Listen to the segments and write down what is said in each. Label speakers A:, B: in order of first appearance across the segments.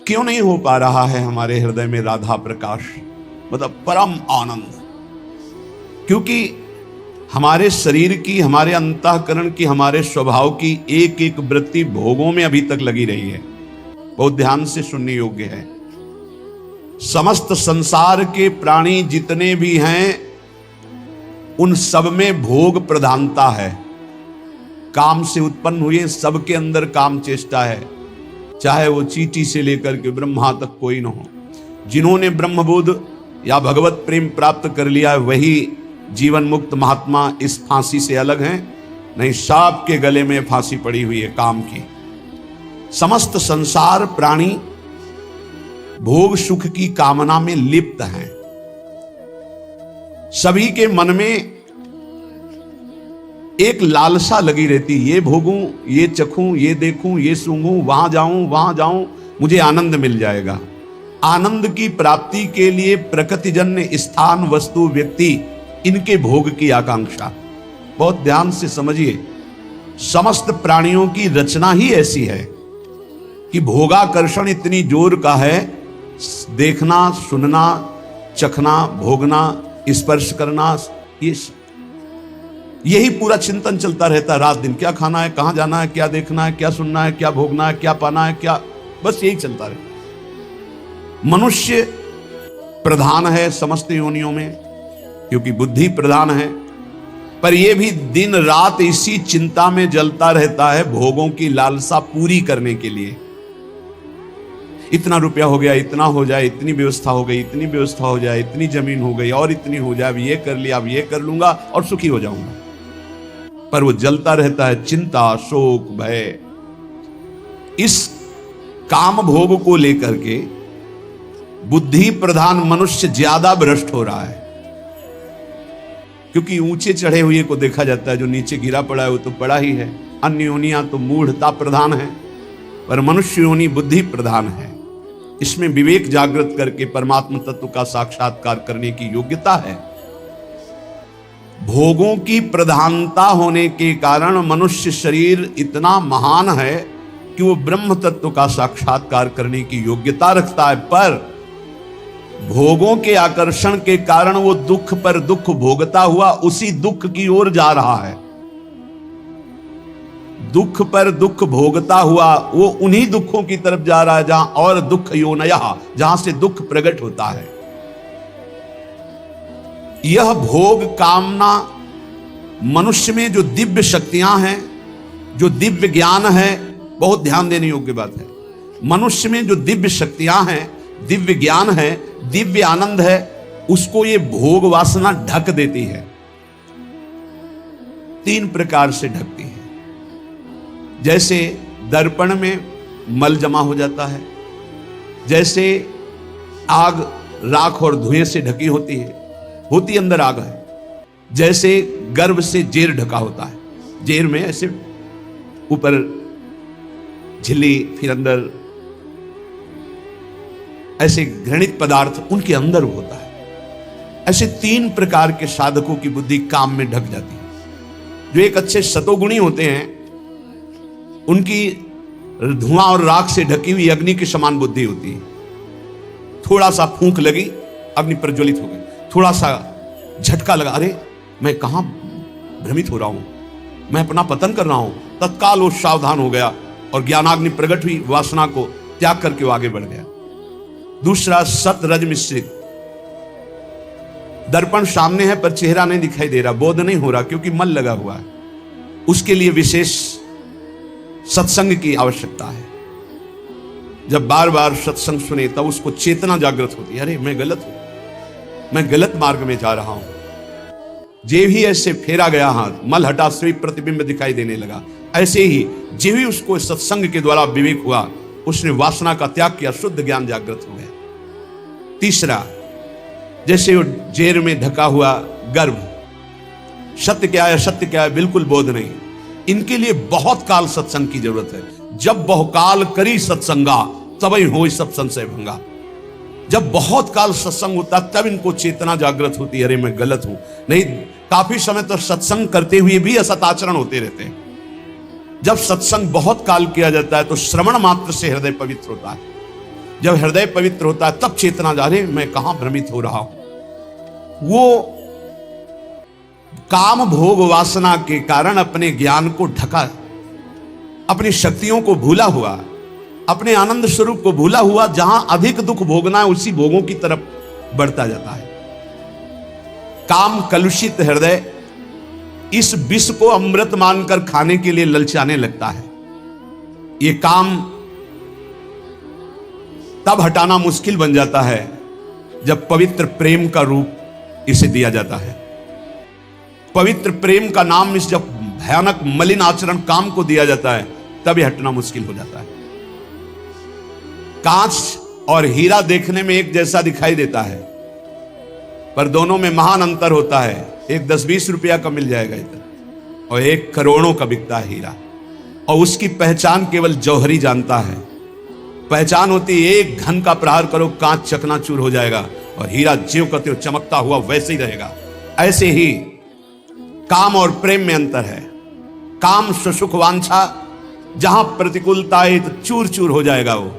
A: क्यों नहीं हो पा रहा है हमारे हृदय में राधा प्रकाश, मतलब परम आनंद? क्योंकि हमारे शरीर की, हमारे अंतःकरण की, हमारे स्वभाव की एक एक वृत्ति भोगों में अभी तक लगी रही है। बहुत ध्यान से सुनने योग्य है। समस्त संसार के प्राणी जितने भी हैं उन सब में भोग प्रधानता है। काम से उत्पन्न हुए सबके अंदर काम चेष्टा है, चाहे वो चींटी से लेकर के ब्रह्मा तक कोई न हो। जिन्होंने ब्रह्मबोध या भगवत प्रेम प्राप्त कर लिया है वही जीवन मुक्त महात्मा इस फांसी से अलग हैं, नहीं सांप के गले में फांसी पड़ी हुई है काम की। समस्त संसार प्राणी भोग सुख की कामना में लिप्त हैं। सभी के मन में एक लालसा लगी रहती, ये भोगूं, ये चखूं, ये देखूं, ये सूंघूं, वहां जाऊं, मुझे आनंद मिल जाएगा। आनंद की प्राप्ति के लिए प्रकृतिजन्य स्थान, वस्तु, व्यक्ति, इनके भोग की आकांक्षा। बहुत ध्यान से समझिए, समस्त प्राणियों की रचना ही ऐसी है कि भोगाकर्षण इतनी जोर का है, देखना, सुनना, चखना, भोगना, स्पर्श करना, यही पूरा चिंतन चलता रहता है रात दिन। क्या खाना है, कहां जाना है, क्या देखना है, क्या सुनना है, क्या भोगना है, क्या पाना है, क्या, बस यही चलता रहता। मनुष्य प्रधान है समस्त योनियों में क्योंकि बुद्धि प्रधान है, पर यह भी दिन रात इसी चिंता में जलता रहता है भोगों की लालसा पूरी करने के लिए। इतना रुपया हो गया, इतना हो जाए, इतनी व्यवस्था हो गई, इतनी व्यवस्था हो जाए, इतनी जमीन हो गई और इतनी हो जाए, अब ये कर लिया, अब ये कर लूंगा और सुखी हो जाऊंगा। पर वो जलता रहता है चिंता, शोक, भय। इस काम भोग को लेकर के बुद्धि प्रधान मनुष्य ज्यादा भ्रष्ट हो रहा है, क्योंकि ऊंचे चढ़े हुए को देखा जाता है, जो नीचे गिरा पड़ा है वो तो पड़ा ही है। अन्य योनियां तो मूढ़ता प्रधान है, पर मनुष्य योनि बुद्धि प्रधान है। इसमें विवेक जागृत करके परमात्मा तत्व का साक्षात्कार करने की योग्यता है। भोगों की प्रधानता होने के कारण मनुष्य शरीर इतना महान है कि वो ब्रह्म तत्व का साक्षात्कार करने की योग्यता रखता है, पर भोगों के आकर्षण के कारण वो दुख पर दुख भोगता हुआ उसी दुख की ओर जा रहा है। दुख पर दुख भोगता हुआ वो उन्हीं दुखों की तरफ जा रहा है जहां और दुख योनयः, जहां से दुख प्रकट होता है। यह भोग कामना मनुष्य में जो दिव्य शक्तियां हैं, जो दिव्य ज्ञान है, बहुत ध्यान देने योग्य बात है। मनुष्य में जो दिव्य शक्तियां हैं, दिव्य ज्ञान है, दिव्य आनंद है, उसको ये भोग वासना ढक देती है। तीन प्रकार से ढकती है। जैसे दर्पण में मल जमा हो जाता है, जैसे आग राख और धुएं से ढकी होती है, होती अंदर आग है। जैसे गर्भ से जेर ढका होता है, जेर में ऐसे ऊपर झिल्ली, फिर अंदर ऐसे घृणित पदार्थ उनके अंदर होता है। ऐसे तीन प्रकार के साधकों की बुद्धि काम में ढक जाती है। जो एक अच्छे सतोगुणी होते हैं उनकी धुआं और राख से ढकी हुई अग्नि की समान बुद्धि होती है। थोड़ा सा फूंक लगी, अग्नि प्रज्वलित हो गई। थोड़ा सा झटका लगा, अरे मैं कहां भ्रमित हो रहा हूं, मैं अपना पतन कर रहा हूं, तत्काल वो सावधान हो गया और ज्ञानाग्नि प्रकट हुई, वासना को त्याग करके वो आगे बढ़ गया। दूसरा सत रज मिश्रित, दर्पण सामने है पर चेहरा नहीं दिखाई दे रहा, बोध नहीं हो रहा क्योंकि मल लगा हुआ है। उसके लिए विशेष सत्संग की आवश्यकता है। जब बार बार सत्संग सुने तब उसको चेतना जागृत होती है, अरे मैं गलत हूं, मैं गलत मार्ग में जा रहा हूं। जे भी ऐसे फेरा गया हाथ, मल हटा, सिर्फ प्रतिबिंब दिखाई देने लगा। ऐसे ही जे भी उसको सत्संग के द्वारा विवेक हुआ, उसने वासना का त्याग किया, शुद्ध ज्ञान जागृत हो गया। तीसरा, जैसे वो जेर में ढका हुआ गर्भ, सत्य क्या है, सत्य क्या है, बिल्कुल बोध नहीं। इनके लिए बहुत काल सत्संग की जरूरत है। जब बहुकाल करी सत्संगा, तब ही हो सब संशय भंगा। जब बहुत काल सत्संग होता तब इनको चेतना जागृत होती है, अरे मैं गलत हूं। नहीं, काफी समय तक सत्संग करते हुए भी असदाचरण होते रहते हैं। जब सत्संग बहुत काल किया जाता है तो श्रवण मात्र से हृदय पवित्र होता है। जब हृदय पवित्र होता है तब चेतना जा रही मैं कहां भ्रमित हो रहा हूं। वो काम भोग वासना के कारण अपने ज्ञान को ढका, अपनी शक्तियों को भूला हुआ, अपने आनंद स्वरूप को भूला हुआ, जहां अधिक दुख भोगना है उसी भोगों की तरफ बढ़ता जाता है। काम कलुषित हृदय इस विष को अमृत मानकर खाने के लिए ललचाने लगता है। ये काम तब हटाना मुश्किल बन जाता है जब पवित्र प्रेम का रूप इसे दिया जाता है। पवित्र प्रेम का नाम इस जब भयानक मलिन आचरण काम को दिया जाता है तब यह हटना मुश्किल हो जाता है। कांच और हीरा देखने में एक जैसा दिखाई देता है, पर दोनों में महान अंतर होता है। एक 10-20 रुपया का मिल जाएगा इधर, और एक करोड़ों का बिकता है हीरा, और उसकी पहचान केवल जौहरी जानता है। पहचान होती है एक घन का प्रहार करो कांच चकनाचूर हो जाएगा, और हीरा ज्यों का त्यों चमकता हुआ वैसे ही रहेगा। ऐसे ही काम और प्रेम में अंतर है। काम सुख वांछा, जहां प्रतिकूलता है तो चूर चूर हो जाएगा वो,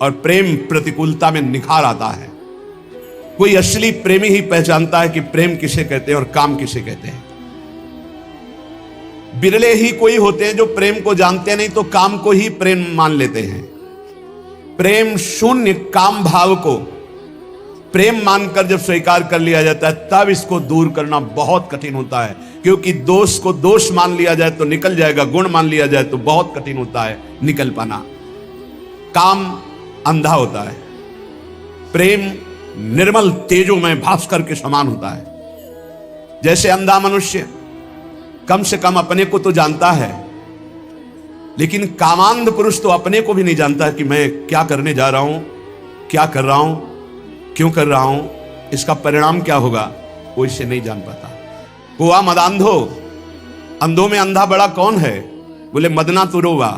A: और प्रेम प्रतिकूलता में निखार आता है। कोई असली प्रेमी ही पहचानता है कि प्रेम किसे कहते हैं और काम किसे कहते हैं। बिरले ही कोई होते हैं जो प्रेम को जानते नहीं तो काम को ही प्रेम मान लेते हैं। प्रेम शून्य काम भाव को प्रेम मानकर जब स्वीकार कर लिया जाता है तब इसको दूर करना बहुत कठिन होता है, क्योंकि दोष को दोष मान लिया जाए तो निकल जाएगा, गुण मान लिया जाए तो बहुत कठिन होता है निकल पाना। काम अंधा होता है, प्रेम निर्मल तेजोमय भास्कर के समान होता है। जैसे अंधा मनुष्य कम से कम अपने को तो जानता है, लेकिन कामांध पुरुष तो अपने को भी नहीं जानता कि मैं क्या करने जा रहा हूं, क्या कर रहा हूं, क्यों कर रहा हूं, इसका परिणाम क्या होगा, वो इसे नहीं जान पाता। हुआ मदांधो, अंधों में अंधा बड़ा कौन है? बोले मदना तुरोवा,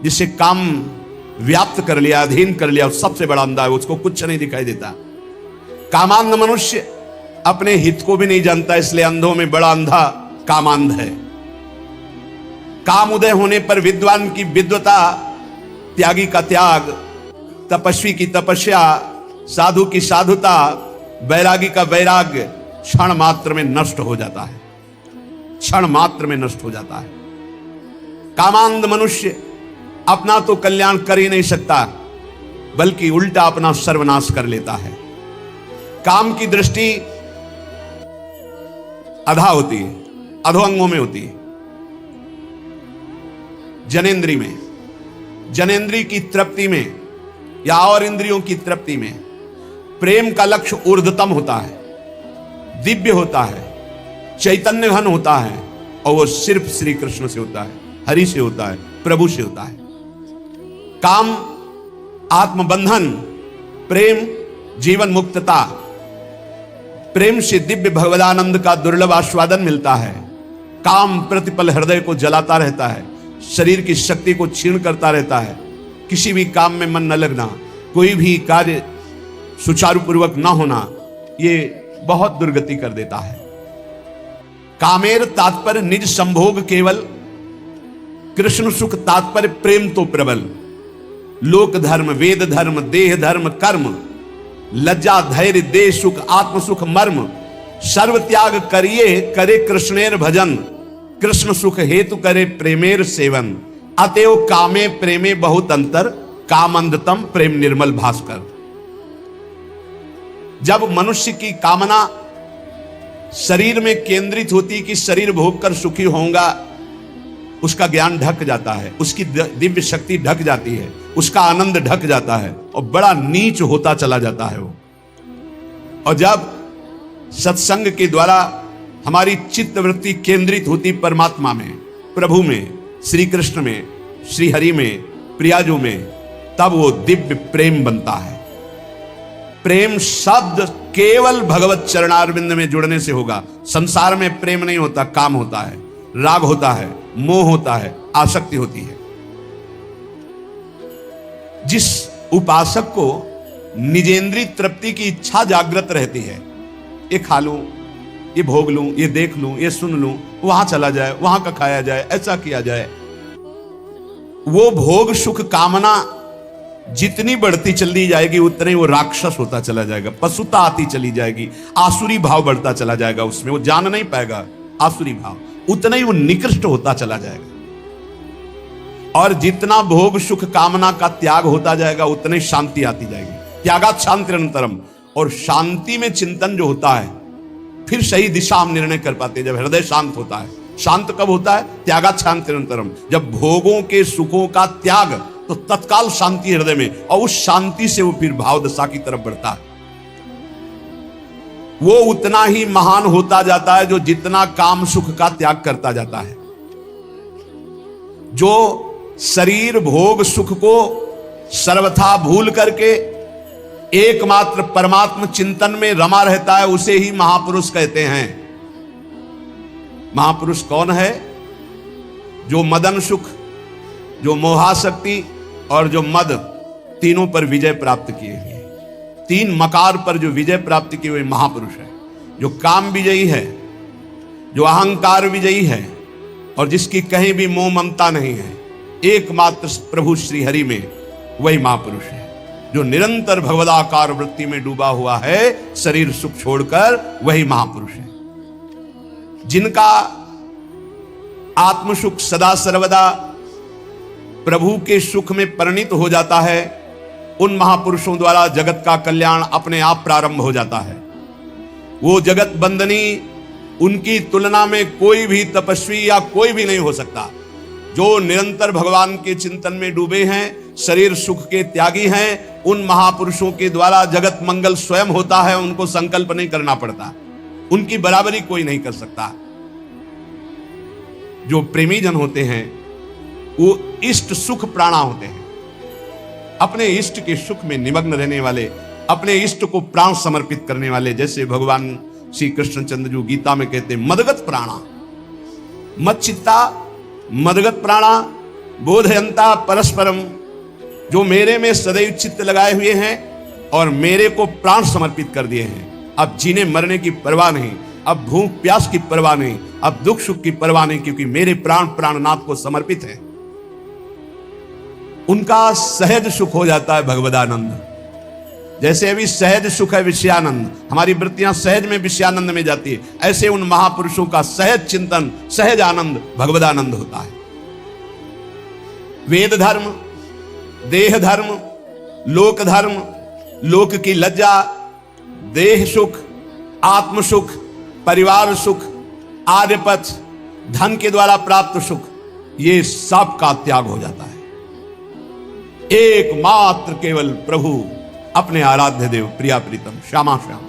A: जिसे काम व्याप्त कर लिया, अधीन कर लिया, सबसे बड़ा अंधा है, उसको कुछ नहीं दिखाई देता। कामांध मनुष्य अपने हित को भी नहीं जानता, इसलिए अंधों में बड़ा अंधा कामांध है। काम उदय होने पर विद्वान की विद्वता, त्यागी का त्याग, तपस्वी की तपस्या, साधु की साधुता, वैरागी का वैराग्य क्षण मात्र में नष्ट हो जाता है, क्षण मात्र में नष्ट हो जाता है। कामांध मनुष्य अपना तो कल्याण कर ही नहीं सकता, बल्कि उल्टा अपना सर्वनाश कर लेता है। काम की दृष्टि अधा होती है, अधोअंगों में होती है, जनेंद्री में, जनेंद्री की तृप्ति में या और इंद्रियों की तृप्ति में। प्रेम का लक्ष्य ऊर्ध्वतम होता है, दिव्य होता है, चैतन्य घन होता है, और वो सिर्फ श्री कृष्ण से होता है, हरि से होता है, प्रभु से होता है। काम आत्मबंधन, प्रेम जीवन मुक्तता। प्रेम से दिव्य भगवदानंद का दुर्लभ आस्वादन मिलता है। काम प्रतिपल हृदय को जलाता रहता है, शरीर की शक्ति को क्षीण करता रहता है। किसी भी काम में मन न लगना, कोई भी कार्य सुचारू पूर्वक न होना, ये बहुत दुर्गति कर देता है। कामेर तात्पर्य निज संभोग केवल, कृष्ण सुख तात्पर्य प्रेम तो प्रबल। लोक धर्म, वेद धर्म, देह धर्म, कर्म, लज्जा धैर्य देह सुख, आत्म सुख मर्म, सर्व त्याग करिए करे कृष्णेर भजन, कृष्ण सुख हेतु करे प्रेमेर सेवन। अतएव कामे प्रेमे बहुत अंतर, कामंधतम प्रेम निर्मल भास्कर। जब मनुष्य की कामना शरीर में केंद्रित होती कि शरीर भोग कर सुखी होऊंगा, उसका ज्ञान ढक जाता है, उसकी दिव्य शक्ति ढक जाती है, उसका आनंद ढक जाता है और बड़ा नीच होता चला जाता है वो। और जब सत्संग के द्वारा हमारी चित्त वृत्ति केंद्रित होती परमात्मा में, प्रभु में, श्री कृष्ण में, श्री हरि में, प्रियाजू में, तब वो दिव्य प्रेम बनता है। प्रेम शब्द केवल भगवत चरणारविंद में जुड़ने से होगा। संसार में प्रेम नहीं होता, काम होता है, राग होता है, मोह होता है, आसक्ति होती है। जिस उपासक को निजेंद्रिय तृप्ति की इच्छा जागृत रहती है, ये खा लूं, ये भोग लूं, ये देख लूं, ये सुन लूं, वहां चला जाए, वहां का खाया जाए, ऐसा किया जाए, वो भोग सुख कामना जितनी बढ़ती चली जाएगी उतना ही वो राक्षस होता चला जाएगा, पशुता आती चली जाएगी, आसुरी भाव बढ़ता चला जाएगा, उसमें वो जान नहीं पाएगा आसुरी भाव, उतना ही वो निकृष्ट होता चला जाएगा। और जितना भोग सुख कामना का त्याग होता जाएगा उतनी शांति आती जाएगी। त्यागात शांति निरंतरम। और शांति में चिंतन जो होता है, फिर सही दिशा हम निर्णय कर पाते हैं जब हृदय शांत होता है। शांत कब होता है? त्यागात शांति निरंतरम। जब भोगों के सुखों का त्याग, तो तत्काल शांति हृदय में, और उस शांति से वो फिर भाव दशा की तरफ बढ़ता है। वो उतना ही महान होता जाता है जो जितना काम सुख का त्याग करता जाता है। जो शरीर भोग सुख को सर्वथा भूल करके एकमात्र परमात्म चिंतन में रमा रहता है, उसे ही महापुरुष कहते हैं। महापुरुष कौन है? जो मदन सुख, जो मोहाशक्ति और जो मद, तीनों पर विजय प्राप्त किए हुए, तीन मकार पर जो विजय प्राप्त किए हुए महापुरुष है। जो काम विजयी है, जो अहंकार विजयी है, और जिसकी कहीं भी मोह ममता नहीं है, एकमात्र प्रभु श्री हरि में, वही महापुरुष है। जो निरंतर भगवदाकार वृत्ति में डूबा हुआ है, शरीर सुख छोड़कर, वही महापुरुष है। जिनका आत्मसुख सदा सर्वदा प्रभु के सुख में परिणित हो जाता है, उन महापुरुषों द्वारा जगत का कल्याण अपने आप प्रारंभ हो जाता है। वो जगत बंदनी, उनकी तुलना में कोई भी तपस्वी या कोई भी नहीं हो सकता। जो निरंतर भगवान के चिंतन में डूबे हैं, शरीर सुख के त्यागी हैं, उन महापुरुषों के द्वारा जगत मंगल स्वयं होता है। उनको संकल्प नहीं करना पड़ता, उनकी बराबरी कोई नहीं कर सकता। जो प्रेमी जन होते हैं वो इष्ट सुख प्राणा होते हैं। अपने इष्ट के सुख में निमग्न रहने वाले, अपने इष्ट को प्राण समर्पित करने वाले, जैसे भगवान श्री कृष्णचंद्र जो गीता में कहते हैं, मदगत प्राणा, मच्चित्ता मदगत प्राणा बोधयंता परस्परम। जो मेरे में सदैव चित्त लगाए हुए हैं और मेरे को प्राण समर्पित कर दिए हैं। अब जीने मरने की परवाह नहीं, अब भूख प्यास की परवाह नहीं, अब दुख सुख की परवाह नहीं, क्योंकि मेरे प्राण प्राणनाथ को समर्पित है। उनका सहज सुख हो जाता है भगवदानंद। जैसे अभी सहज सुख है विषयानंद, हमारी वृत्तियां सहज में विषयानंद में जाती है, ऐसे उन महापुरुषों का सहज चिंतन, सहज आनंद भगवदानंद होता है। वेद धर्म, देह धर्म, लोक धर्म, लोक की लज्जा, देह सुख, आत्म सुख, परिवार सुख, आर्यपथ, धन के द्वारा प्राप्त सुख, ये सब का त्याग हो जाता है। एकमात्र केवल प्रभु, अपने आराध्य देव, प्रिया प्रीतम, श्यामा श्याम।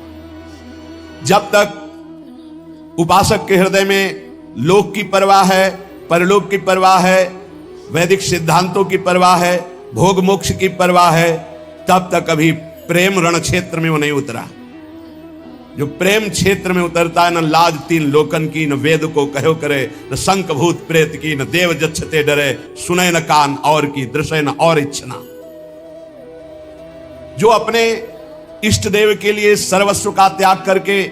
A: जब तक उपासक के हृदय में लोक की परवाह है, परलोक की परवाह है, वैदिक सिद्धांतों की परवाह है, भोग मोक्ष की परवाह है, तब तक अभी प्रेम रण क्षेत्र में वो नहीं उतरा। जो प्रेम क्षेत्र में उतरता है, न लाज तीन लोकन की, न वेद को कहो करे, न शंख भूत प्रेत की, न देव जच्छते डरे, सुने न कान और की, दृश्य न और इच्छना। जो अपने इष्ट देव के लिए सर्वस्व का त्याग करके,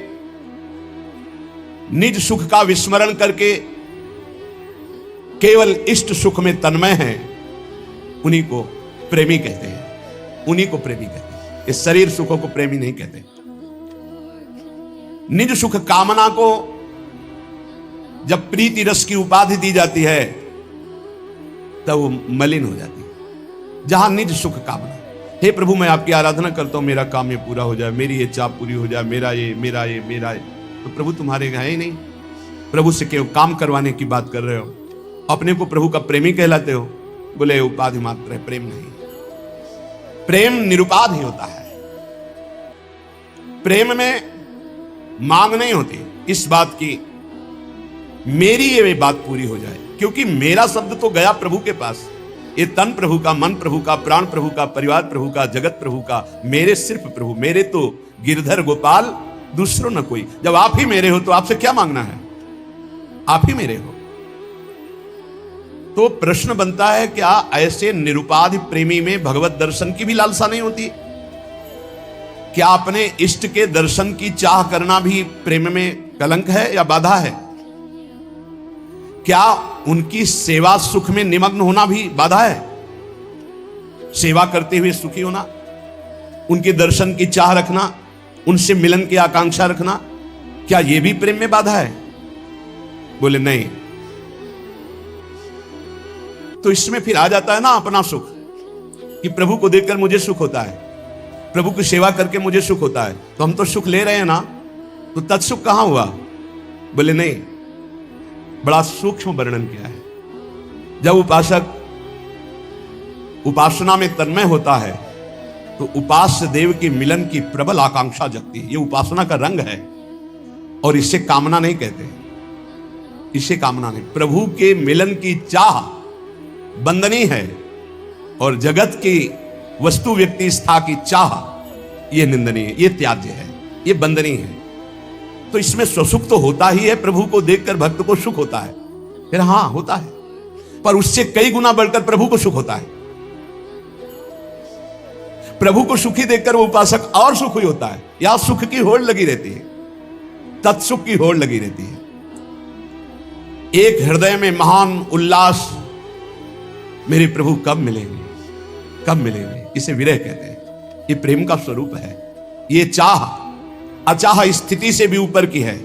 A: निज सुख का विस्मरण करके केवल इष्ट सुख में तन्मय हैं, उन्हीं को प्रेमी कहते हैं, उन्हीं को प्रेमी कहते हैं। इस शरीर सुखों को प्रेमी नहीं कहते। निज सुख कामना को जब प्रीति रस की उपाधि दी जाती है, तब वो मलिन हो जाती है। जहां निज सुख कामना, हे प्रभु मैं आपकी आराधना करता हूं, मेरा काम ये पूरा हो जाए, मेरी ये चाह पूरी हो जाए, मेरा ये मेरा ये मेरा ये, तो प्रभु तुम्हारे है ही नहीं। प्रभु से केवल काम करवाने की बात कर रहे हो, अपने को प्रभु का प्रेमी कहलाते हो। बोले उपाधि मात्र है, प्रेम नहीं। प्रेम निरुपाध ही होता है। प्रेम में मांग नहीं होती इस बात की मेरी ये बात पूरी हो जाए, क्योंकि मेरा शब्द तो गया प्रभु के पास। ये तन प्रभु का, मन प्रभु का, प्राण प्रभु का, परिवार प्रभु का, जगत प्रभु का, मेरे सिर्फ प्रभु, मेरे तो गिरधर गोपाल, दूसरों न कोई। जब आप ही मेरे हो तो आपसे क्या मांगना है? आप ही मेरे हो। तो प्रश्न बनता है, क्या ऐसे निरुपाधि प्रेमी में भगवत दर्शन की भी लालसा नहीं होती? क्या अपने इष्ट के दर्शन की चाह करना भी प्रेम में कलंक है या बाधा है? क्या उनकी सेवा सुख में निमग्न होना भी बाधा है? सेवा करते हुए सुखी होना, उनके दर्शन की चाह रखना, उनसे मिलन की आकांक्षा रखना, क्या यह भी प्रेम में बाधा है? बोले नहीं। तो इसमें फिर आ जाता है ना अपना सुख, कि प्रभु को देखकर मुझे सुख होता है, प्रभु की सेवा करके मुझे सुख होता है, तो हम तो सुख ले रहे हैं ना, तो तत्सुख कहां हुआ? बोले नहीं, बड़ा सूक्ष्म वर्णन किया है। जब उपासक उपासना में तन्मय होता है तो उपास्य देव की मिलन की प्रबल आकांक्षा जगती है। ये उपासना का रंग है और इसे कामना नहीं कहते, इसे कामना नहीं। प्रभु के मिलन की चाह बंदनीय है और जगत की वस्तु व्यक्ति स्था की चाह यह निंदनीय है, यह त्याज्य है, यह बंदनीय है। तो इसमें स्वसुख तो होता ही है, प्रभु को देखकर भक्त को सुख होता है, फिर हां होता है, पर उससे कई गुना बढ़कर प्रभु को सुख होता है। प्रभु को सुखी देखकर वो उपासक और सुखी होता है, या सुख की होड़ लगी रहती है, तत्सुख की होड़ लगी रहती है। एक हृदय में महान उल्लास, मेरे प्रभु कब मिलेंगे, कब मिलेंगे, इसे विरह कहते हैं। ये प्रेम का स्वरूप है। ये चाह अचाह स्थिति से भी ऊपर की है,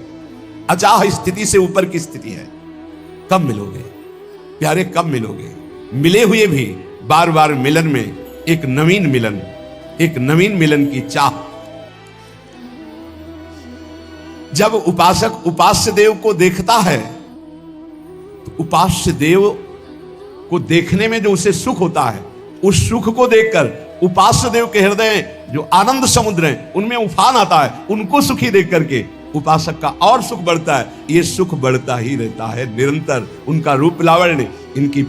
A: अचाह स्थिति से ऊपर की स्थिति है। कब मिलोगे प्यारे, कब मिलोगे? मिले हुए भी बार बार मिलन में एक नवीन मिलन, एक नवीन मिलन की चाह। जब उपासक उपास्य देव को देखता है तो उपास्य देव को देखने में जो उसे सुख होता है, उस सुख को देखकर उपास्य देव के हृदय जो आनंद समुद्र है उनमें उफान आता है। उनको सुखी देख करके उपासक का और सुख बढ़ता है। ये सुख बढ़ता ही रहता है निरंतर। उनका रूप लावण्य, इनकी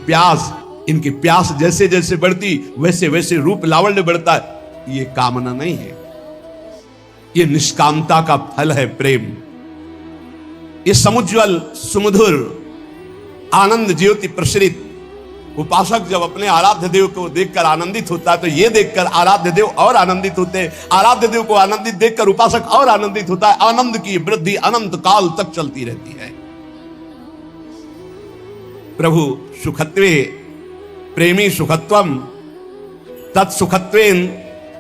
A: प्यास जैसे जैसे बढ़ती वैसे वैसे रूप लावण्य बढ़ता है। ये कामना नहीं है, ये निष्कामता का फल है प्रेम। ये समुज्वल सुमधुर आनंद ज्योति प्रसरित उपासक जब अपने आराध्य देव को देखकर आनंदित होता है तो ये देखकर आराध्य देव और आनंदित होते हैं। आराध्य देव को आनंदित देखकर उपासक और आनंदित होता है। आनंद की वृद्धि अनंत काल तक चलती रहती है। प्रभु सुखत्वे प्रेमी सुखत्वम तत्सुखत्वेन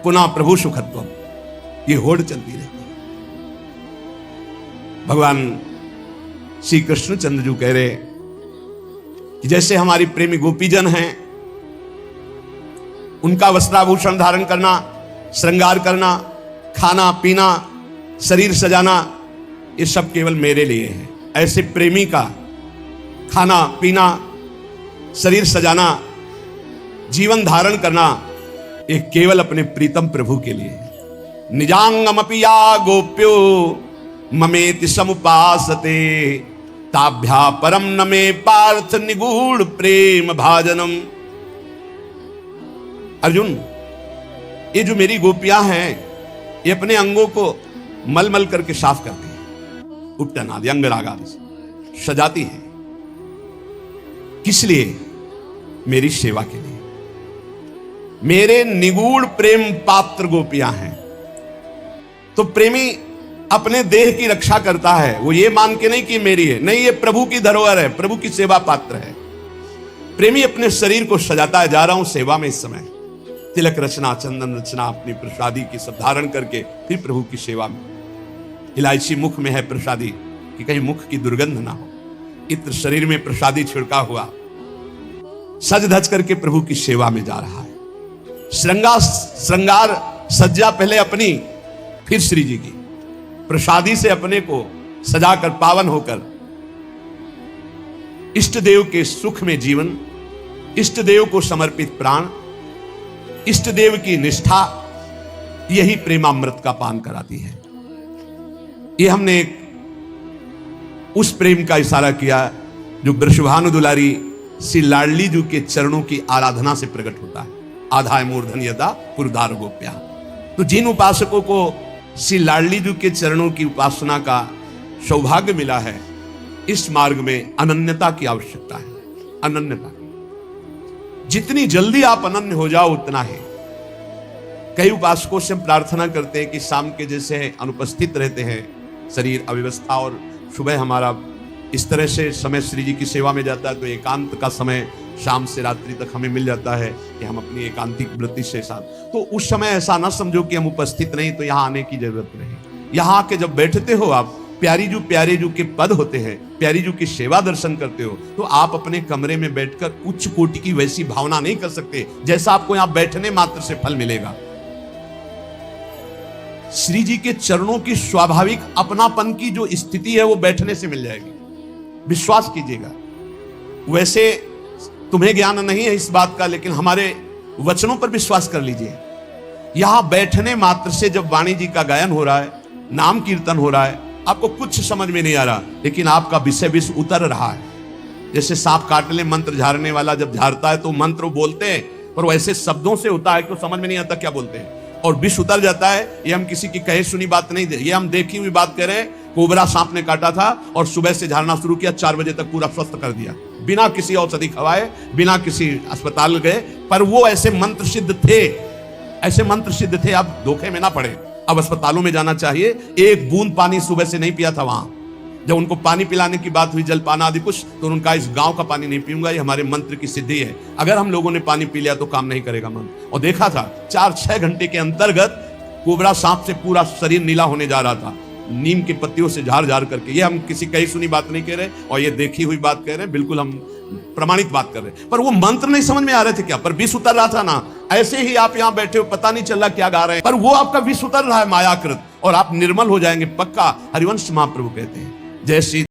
A: पुनः प्रभु सुखत्वम, ये होड़ चलती रहती है। भगवान श्री कृष्णचंद्र जी कह रहे कि जैसे हमारी प्रेमी गोपीजन हैं, उनका वस्त्राभूषण धारण करना, श्रृंगार करना, खाना पीना, शरीर सजाना, ये सब केवल मेरे लिए है। ऐसे प्रेमी का खाना पीना, शरीर सजाना, जीवन धारण करना, ये केवल अपने प्रीतम प्रभु के लिए है। निजांगमपि या गोप्यो ममेति समुपासते ताभ्या परम न मे पार्थ निगूढ़ प्रेम भाजनम। अर्जुन, ये जो मेरी गोपियां हैं, ये अपने अंगों को मल मल करके साफ करती हैं, उपटन आदि अंग राग आदि से सजाती है। किस लिए? मेरी सेवा के लिए। मेरे निगूढ़ प्रेम पात्र गोपियां हैं। तो प्रेमी अपने देह की रक्षा करता है, वो ये मान के नहीं कि मेरी है, नहीं, ये प्रभु की धरोहर है, प्रभु की सेवा पात्र है। प्रेमी अपने शरीर को सजाता है। जा रहा हूं सेवा में, इस समय तिलक रचना, चंदन रचना, अपनी प्रसादी की सब धारण करके फिर प्रभु की सेवा में। इलायची मुख में है प्रसादी कि कहीं मुख की दुर्गंध ना हो। इत्र शरीर में प्रसादी छिड़का हुआ, सज धज करके प्रभु की सेवा में जा रहा है। श्रृंगार सज्जा पहले अपनी, फिर श्री जी की। प्रसादी से अपने को सजाकर पावन होकर इष्ट देव के सुख में जीवन, इष्ट देव को समर्पित प्राण, इष्ट देव की निष्ठा, यही प्रेमामृत का पान कराती है। ये हमने उस प्रेम का इशारा किया जो वृषभानु दुलारी श्री लाडली जी के चरणों की आराधना से प्रकट होता है। आधाय मूर्धन यदा पुरदार गोप्या। तो जिन उपासकों को श्री लाडली जी के चरणों की उपासना का सौभाग्य मिला है, इस मार्ग में अनन्यता की आवश्यकता है। अनन्यता, जितनी जल्दी आप अनन्य हो जाओ उतना है। कई उपासकों से हम प्रार्थना करते हैं कि शाम के जैसे अनुपस्थित रहते हैं, शरीर अव्यवस्था, और सुबह हमारा इस तरह से समय श्री जी की सेवा में जाता है, तो एकांत का समय शाम से रात्रि तक हमें मिल जाता है कि हम अपनी एकांतिक वृत्ति से साथ, तो उस समय ऐसा ना समझो कि हम उपस्थित नहीं तो यहाँ आने की जरूरत नहीं। यहाँ आके जब बैठते हो आप, प्यारे जू के पद होते हैं, प्यारी जू की सेवा दर्शन करते हो, तो आप अपने कमरे में बैठकर उच्च कोटि की वैसी भावना नहीं कर सकते जैसा आपको यहाँ बैठने मात्र से फल मिलेगा। श्री जी के चरणों की स्वाभाविक अपनापन की जो स्थिति है वो बैठने से मिल जाएगी, विश्वास कीजिएगा। वैसे तुम्हें ज्ञान नहीं है इस बात का, लेकिन हमारे वचनों पर विश्वास कर लीजिए। यहां बैठने मात्र से जब वाणी जी का गायन हो रहा है, नाम कीर्तन हो रहा है, आपको कुछ समझ में नहीं आ रहा, लेकिन आपका विषय विष उतर रहा है। जैसे सांप काट ले, मंत्र झाड़ने वाला जब झाड़ता है तो मंत्र बोलते हैं, पर वैसे शब्दों से होता है तो समझ में नहीं आता क्या बोलते हैं, और विष उतर जाता है। ये हम किसी की कहे सुनी बात नहीं दे, ये हम देखी हुई बात कह रहे हैं। कोबरा सांप ने काटा था और सुबह से झाड़ना शुरू किया, 4 बजे तक पूरा स्वस्थ कर दिया, बिना किसी औषधि खवाए, बिना किसी अस्पताल गए। पर वो ऐसे मंत्र सिद्ध थे, ऐसे मंत्र सिद्ध थे, आप धोखे में ना पड़े। अब अस्पतालों में जाना चाहिए। एक बूंद पानी सुबह से नहीं पिया था वहां। जब उनको पानी पिलाने की बात हुई, जलपान आदि कुछ, तो उनका इस गांव का पानी नहीं पीऊंगा, ये हमारे मंत्र की सिद्धि है। अगर हम लोगों ने पानी पी लिया तो काम नहीं करेगा मंत्र। और देखा था 4-6 घंटे के अंतर्गत कोबरा सांप से पूरा शरीर नीला होने जा रहा था, नीम के पत्तियों से झाड़ झाड़ करके। ये हम किसी कही सुनी बात नहीं कह रहे, और ये देखी हुई बात कह रहे, बिल्कुल हम प्रमाणित बात कर रहे। पर वो मंत्र नहीं समझ में आ रहे थे क्या, पर विष उतर रहा था ना। ऐसे ही आप यहाँ बैठे हो, पता नहीं चल रहा क्या गा रहे हैं, पर वो आपका विष उतर रहा है मायाकृत, और आप निर्मल हो जाएंगे पक्का। हरिवंश महाप्रभु कहते हैं, जय श्री